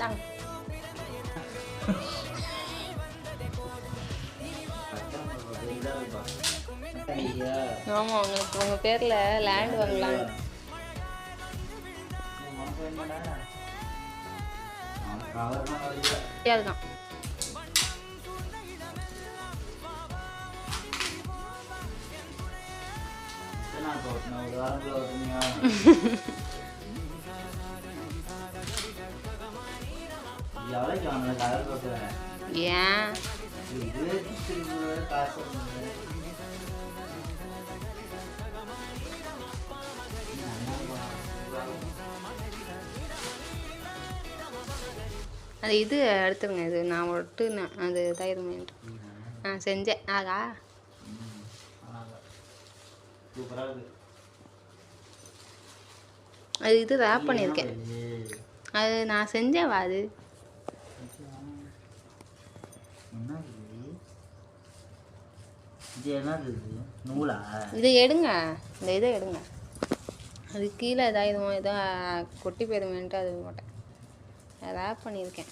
தாங்க. ஆமாம், உங்களுக்கு உங்கள் பேரில் லேண்ட் வாங்கலான்னு. அதுதான் ஏன் அது இது எடுத்துருங்க. இது நான் ஒட்டு அது தயிருமேன்ட்டு செஞ்சேன். ஆகா அது இது ரேப் பண்ணியிருக்கேன். அது நான் செஞ்சேன். அது இதை எடுங்க, இந்த இதை எடுங்க. அது கீழே இதாகிடுமோ, ஏதோ கொட்டி போயிடுமேன்ட்டு அது மாட்டேன். ரேப் பண்ணியிருக்கேன்.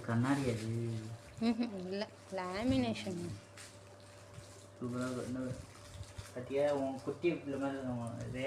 கண்ணாடி அது இல்லை, லேமினேஷன். சூப்பராக கட்டியா உன் குட்டி பிள்ளை மாதிரி